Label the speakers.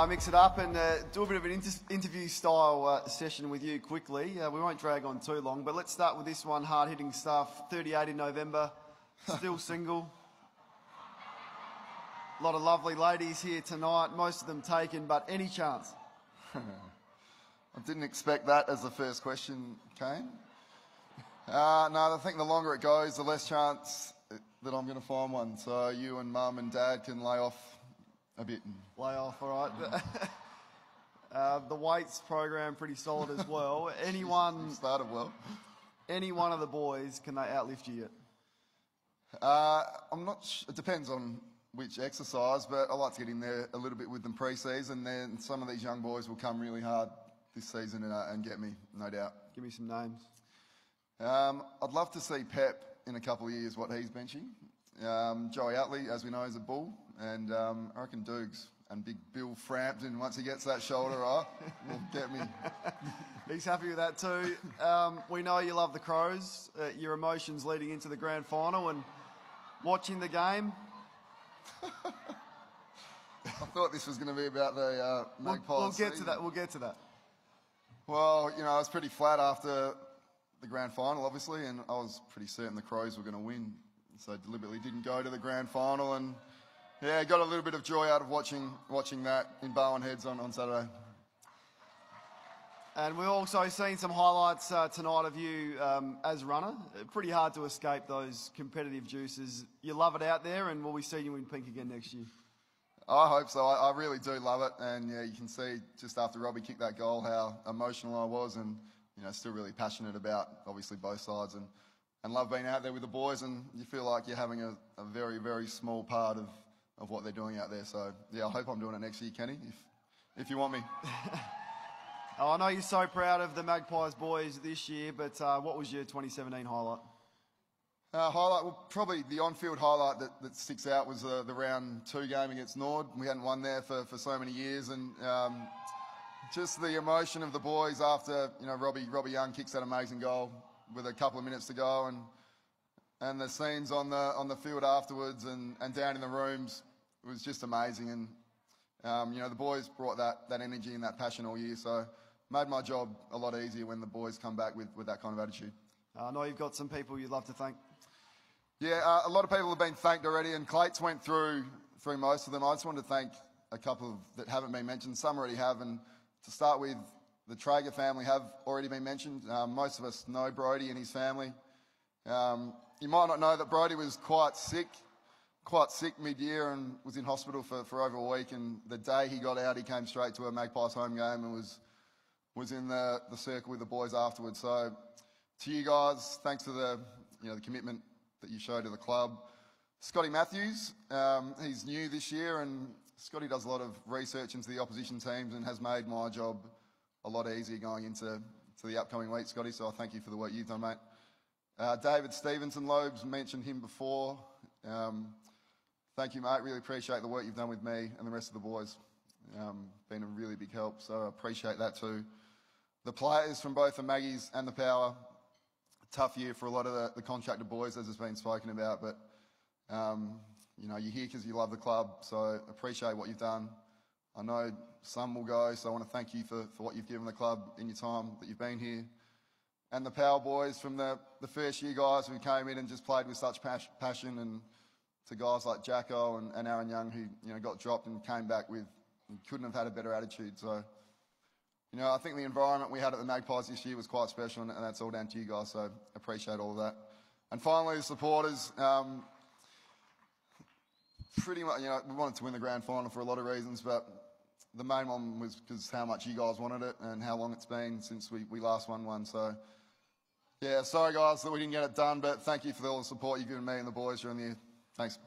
Speaker 1: mix it up and do a bit of an interview style session with you quickly. We won't drag on too long, but let's start with this one, hard-hitting stuff. 38 in November, still single. A lot of lovely ladies here tonight, most of them taken, but any chance?
Speaker 2: I didn't expect that as the first question came. No, I think the longer it goes, the less chance that I'm going to find one. So you and Mum and Dad can lay off a bit.
Speaker 1: Lay off, all right. The weights program pretty solid as well. Anyone
Speaker 2: started well.
Speaker 1: Any one of the boys, can they outlift you yet?
Speaker 2: I'm not. It depends on which exercise, but I like to get in there a little bit with them pre-season. Then some of these young boys will come really hard this season and get me, no doubt.
Speaker 1: Give me some names.
Speaker 2: I'd love to see Pep in a couple of years, what he's benching. Joey Utley, as we know, is a bull. And I reckon Dukes and big Bill Frampton, once he gets that shoulder right, will get me.
Speaker 1: He's happy with that too. We know you love the Crows. Your emotions leading into the grand final and watching the game.
Speaker 2: I thought this was going to be about the Magpies.
Speaker 1: We'll get to that. We'll get to that.
Speaker 2: Well, you know, I was pretty flat after the grand final, obviously, and I was pretty certain the Crows were going to win. So I deliberately didn't go to the grand final, and yeah, got a little bit of joy out of watching that in Bowen Heads on Saturday.
Speaker 1: And we've also seen some highlights tonight of you as runner. Pretty hard to escape those competitive juices. You love it out there, and will we see you in pink again next year?
Speaker 2: I hope so. I really do love it, and yeah, you can see just after Robbie kicked that goal how emotional I was, and you know, still really passionate about obviously both sides, and love being out there with the boys, and you feel like you're having a very, very small part of what they're doing out there. So yeah, I hope I'm doing it next year, Kenny, if you want me.
Speaker 1: Oh, I know you're so proud of the Magpies boys this year, but what was your 2017 highlight?
Speaker 2: Well, probably the on-field highlight that sticks out was the round 2 game against Nord. We hadn't won there for so many years, and just the emotion of the boys after, you know, Robbie Young kicks that amazing goal with a couple of minutes to go, and the scenes on the field afterwards and down in the rooms was just amazing. And you know, the boys brought that energy and that passion all year, so made my job a lot easier when the boys come back with that kind of attitude.
Speaker 1: I know you've got some people you'd love to thank.
Speaker 2: Yeah, a lot of people have been thanked already, and Clates went through most of them. I just wanted to thank a couple that haven't been mentioned. Some already have, and to start with, the Traeger family have already been mentioned. Most of us know Brodie and his family. You might not know that Brodie was quite sick mid-year and was in hospital for over a week, and the day he got out, he came straight to a Magpies home game and was in the circle with the boys afterwards. So to you guys, thanks for the commitment that you show to the club. Scotty Matthews, he's new this year, and Scotty does a lot of research into the opposition teams and has made my job a lot easier going into the upcoming week, Scotty, so I thank you for the work you've done, mate. David Stevenson, Lobes mentioned him before. Thank you, mate. Really appreciate the work you've done with me and the rest of the boys. Been a really big help, so I appreciate that too. The players from both the Maggies and the Power, tough year for a lot of the contracted boys, as has been spoken about, but you know, you're here because you love the club, so appreciate what you've done. I know some will go, so I want to thank you for what you've given the club in your time that you've been here. And the Power boys from the first year guys who came in and just played with such passion, and to guys like Jacko and Aaron Young who, you know, got dropped and came back with, and couldn't have had a better attitude. So, you know, I think the environment we had at the Magpies this year was quite special, and that's all down to you guys, so appreciate all of that. And finally, the supporters. Pretty much, you know, we wanted to win the grand final for a lot of reasons, but the main one was because how much you guys wanted it and how long it's been since we last won one. So, yeah, sorry guys that we didn't get it done, but thank you for all the support you've given me and the boys during the year. Thanks.